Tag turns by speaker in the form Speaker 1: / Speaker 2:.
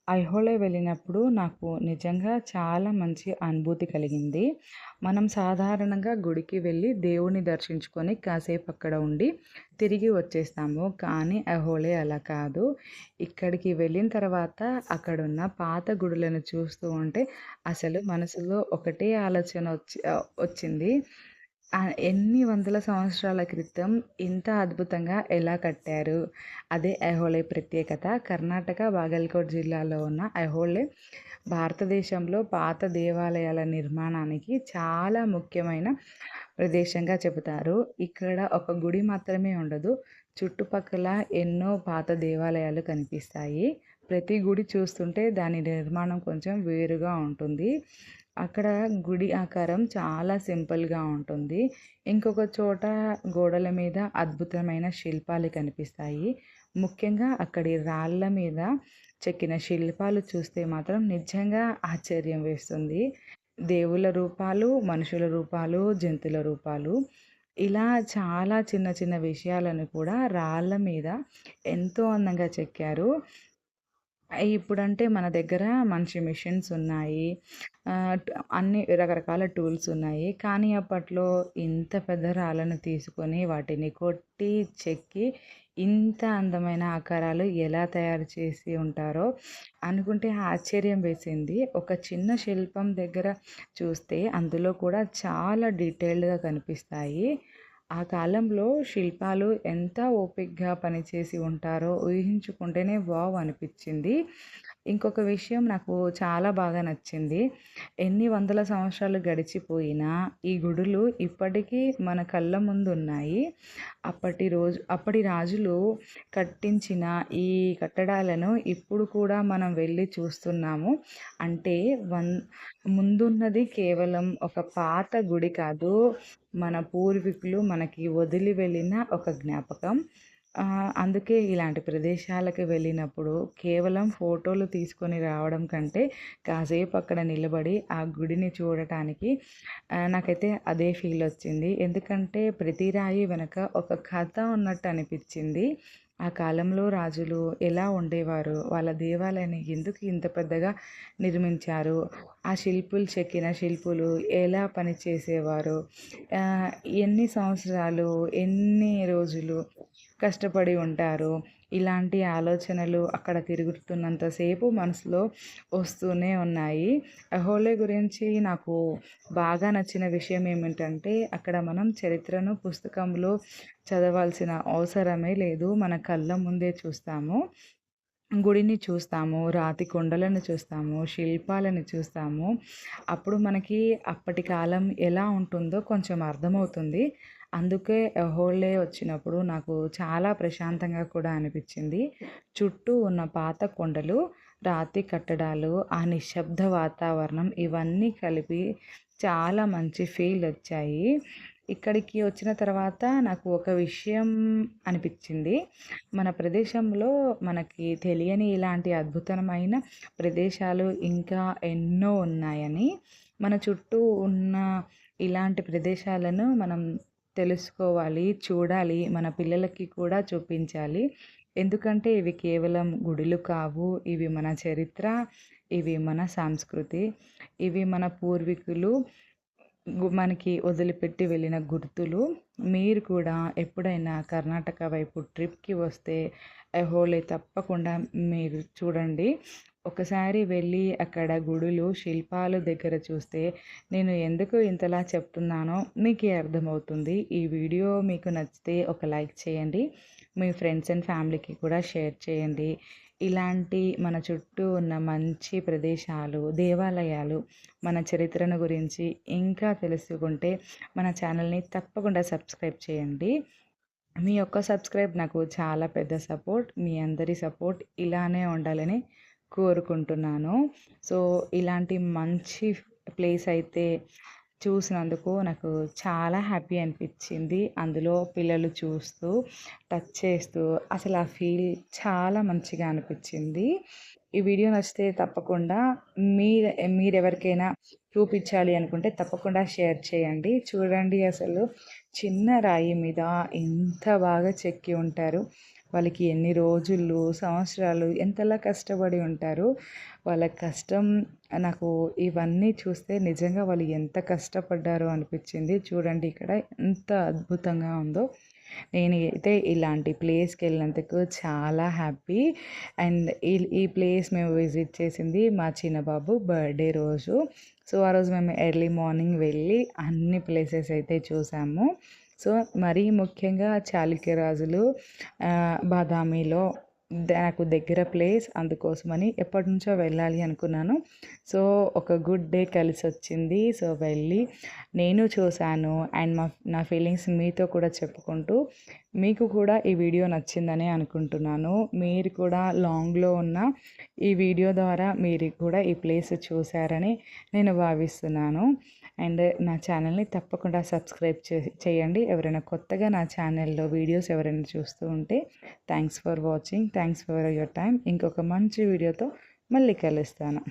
Speaker 1: ఐహోళే వెళ్ళినప్పుడు నాకు నిజంగా చాలా మంచి అనుభూతి కలిగింది. మనం సాధారణంగా గుడికి వెళ్ళి దేవుడిని దర్శించుకొని కాసేపు అక్కడ ఉండి తిరిగి వచ్చేస్తాము. కానీ ఐహోళే అలా కాదు. ఇక్కడికి వెళ్ళిన తర్వాత అక్కడున్న పాత గుడులను చూస్తూ ఉంటే అసలు మనసులో ఒకటే ఆలోచన వచ్చింది. ఎన్ని వందల సంవత్సరాల క్రితం ఇంత అద్భుతంగా ఎలా కట్టారు? అదే ఐహోళే ప్రత్యేకత. కర్ణాటక బాగల్‌కోట్ జిల్లాలో ఉన్న ఐహోళే భారతదేశంలో పాత దేవాలయాల నిర్మాణానికి చాలా ముఖ్యమైన ప్రదేశంగా చెబుతారు. ఇక్కడ ఒక గుడి మాత్రమే ఉండదు. చుట్టుపక్కల ఎన్నో పాత దేవాలయాలు కనిపిస్తాయి. ప్రతి గుడి చూస్తుంటే దాని నిర్మాణం కొంచెం వేరుగా ఉంటుంది. అక్కడ గుడి ఆకారం చాలా సింపుల్‌గా ఉంటుంది. ఇంకొక చోట గోడల మీద అద్భుతమైన శిల్పాలు కనిపిస్తాయి. ముఖ్యంగా అక్కడి రాళ్ళ మీద చెక్కిన శిల్పాలు చూస్తే మాత్రం నిజంగా ఆశ్చర్యం వేస్తుంది. దేవుళ్ళ రూపాలు, మనుషుల రూపాలు, జంతువుల రూపాలు ఇలా చాలా చిన్న చిన్న విషయాలను కూడా రాళ్ళ మీద ఎంతో అందంగా చెక్కారు. ఇప్పుడంటే మన దగ్గర మంచి మిషన్స్ ఉన్నాయి. అన్ని రకరకాల టూల్స్ ఉన్నాయి. కానీ అప్పట్లో ఇంత పెద్ద రాళ్ళను తీసుకొని వాటిని కొట్టి, చెక్కి ఇంత అందమైన ఆకారాలు ఎలా తయారు చేసి ఉంటారో అనుకుంటే ఆశ్చర్యం వేసింది. ఒక చిన్న శిల్పం దగ్గర చూస్తే అందులో కూడా చాలా డీటెయిల్డ్‌గా కనిపిస్తాయి. ఆ కాలంలో శిల్పాలు ఎంత ఓపికగా పనిచేసి ఉంటారో ఊహించుకుంటేనే వావ్ అనిపించింది. ఇంకొక విషయం నాకు చాలా బాగా నచ్చింది. ఎన్ని వందల సంవత్సరాలు గడిచిపోయినా ఈ గుడులు ఇప్పటికీ మన కళ్ళ ముందు ఉన్నాయి. అప్పటి రాజులు కట్టించిన ఈ కట్టడాలను ఇప్పుడు కూడా మనం వెళ్ళి చూస్తున్నాము. అంటే ముందున్నది కేవలం ఒక పాత గుడి కాదు. మన పూర్వీకులు మనకి వదిలి వెళ్ళిన ఒక జ్ఞాపకం. అందుకే ఇలాంటి ప్రదేశాలకు వెళ్ళినప్పుడు కేవలం ఫోటోలు తీసుకొని రావడం కంటే కాసేపు అక్కడ నిలబడి ఆ గుడిని చూడటానికి నాకైతే అదే ఫీల్ వచ్చింది. ఎందుకంటే ప్రతి రాయి వెనక ఒక కథ ఉన్నట్టు అనిపించింది. ఆ కాలంలో రాజులు ఎలా ఉండేవారు? వాళ్ళ దేవాలయాన్ని ఎందుకు ఇంత పెద్దగా నిర్మించారు? ఆ శిల్పులు చెక్కిన శిల్పులు ఎలా పనిచేసేవారు? ఎన్ని సంవత్సరాలు, ఎన్ని రోజులు కష్టపడి ఉంటారు? ఇలాంటి ఆలోచనలు అక్కడ తిరుగుతున్నంత సేపు మనసులో వస్తూనే ఉన్నాయి. అహోలే గురించి నాకు బాగా నచ్చిన విషయం ఏమిటంటే అక్కడ మనం చరిత్రను పుస్తకంలో చదవాల్సిన అవసరమే లేదు. మన కళ్ళ ముందే చూస్తాము. గుడిని చూస్తాము, రాతి కొండలను చూస్తాము, శిల్పాలను చూస్తాము. అప్పుడు మనకి అప్పటి కాలం ఎలా ఉంటుందో కొంచెం అర్థమవుతుంది. అందుకే హోలే వచ్చినప్పుడు నాకు చాలా ప్రశాంతంగా కూడా అనిపించింది. చుట్టూ ఉన్న పాత కొండలు, రాతి కట్టడాలు, ఆ నిశ్శబ్ద వాతావరణం ఇవన్నీ కలిపి చాలా మంచి ఫీల్ వచ్చాయి. ఇక్కడికి వచ్చిన తర్వాత నాకు ఒక విషయం అనిపించింది. మన ప్రదేశంలో మనకి తెలియని ఇలాంటి అద్భుతమైన ప్రదేశాలు ఇంకా ఎన్నో ఉన్నాయని. మన చుట్టూ ఉన్న ఇలాంటి ప్రదేశాలను మనం తెలుసుకోవాలి, చూడాలి, మన పిల్లలకి కూడా చూపించాలి. ఎందుకంటే ఇవి కేవలం గుడులు కావు. ఇవి మన చరిత్ర, ఇవి మన సంస్కృతి, ఇవి మన పూర్వీకులు మనకి వదిలిపెట్టి వెళ్ళిన గుర్తులు. మీరు కూడా ఎప్పుడైనా కర్ణాటక వైపు ట్రిప్‌కి వస్తే ఐహోళే తప్పకుండా మీరు చూడండి. ఒకసారి వెళ్ళి అక్కడ గుడులు, శిల్పాలు దగ్గర చూస్తే నేను ఎందుకు ఇంతలా చెప్తున్నానో మీకే అర్థమవుతుంది. ఈ వీడియో మీకు నచ్చితే ఒక లైక్ చేయండి. మీ ఫ్రెండ్స్ అండ్ ఫ్యామిలీకి కూడా షేర్ చేయండి. ఇలాంటి మన చుట్టూ ఉన్న మంచి ప్రదేశాలు, దేవాలయాలు, మన చరిత్రను గురించి ఇంకా తెలుసుకుంటే మన ఛానల్ని తప్పకుండా సబ్స్క్రైబ్ చేయండి. మీ యొక్క సబ్స్క్రైబ్ నాకు చాలా పెద్ద సపోర్ట్. మీ అందరి సపోర్ట్ ఇలానే ఉండాలని కోరుకుంటున్నాను. సో ఇలాంటి మంచి ప్లేస్ అయితే చూసినందుకు నాకు చాలా హ్యాపీ అనిపించింది. అందులో పిల్లలు చూస్తూ, టచ్ చేస్తూ అసలు ఆ ఫీల్ చాలా మంచిగా అనిపించింది. ఈ వీడియో నచ్చితే తప్పకుండా మీరెవరికైనా చూపించాలి అనుకుంటే తప్పకుండా షేర్ చేయండి. చూడండి అసలు చిన్న రాయి మీద ఎంత బాగా చెక్కి ఉంటారు. వాళ్ళకి ఎన్ని రోజులు, సంవత్సరాలు ఎంతలా కష్టపడి ఉంటారు. వాళ్ళ కష్టం నాకు ఇవన్నీ చూస్తే నిజంగా వాళ్ళు ఎంత కష్టపడ్డారో అనిపించింది. చూడండి ఇక్కడ ఎంత అద్భుతంగా ఉందో. నేనైతే ఇలాంటి ప్లేస్‌కెళ్ళినందుకు చాలా హ్యాపీ. అండ్ ఈ ప్లేస్ మేము విజిట్ చేసింది మా చిన్న బాబు బర్త్‌డే రోజు. సో, ఆ రోజు మేము ఎర్లీ మార్నింగ్ వెళ్ళి అన్ని ప్లేసెస్ అయితే చూసాము. సో, మరీ ముఖ్యంగా చాళుక్య రాజులు బాదామిలో నాకు దగ్గర ప్లేస్, అందుకోసమని ఎప్పటినుంచో వెళ్ళాలి అనుకున్నాను. సో, ఒక గుడ్ డే కలిసొచ్చింది. సో, వెళ్ళి నేను చూసాను. అండ్ నా ఫీలింగ్స్ మీతో కూడా చెప్పుకుంటూ, మీకు కూడా ఈ వీడియో నచ్చిందనే అనుకుంటున్నాను. మీరు కూడా లాంగ్‌లో ఉన్న ఈ వీడియో ద్వారా మీరు కూడా ఈ ప్లేస్ చూసారని నేను భావిస్తున్నాను. అండ్ నా ఛానల్‌ని తప్పకుండా సబ్స్క్రైబ్ చేయండి. ఎవరైనా కొత్తగా నా ఛానల్‌లో వీడియోస్ ఎవరైనా చూస్తూ ఉంటే thanks for watching. Thanks for your time. ఇంకొక మంచి వీడియోతో మళ్ళీ కలుస్తాను.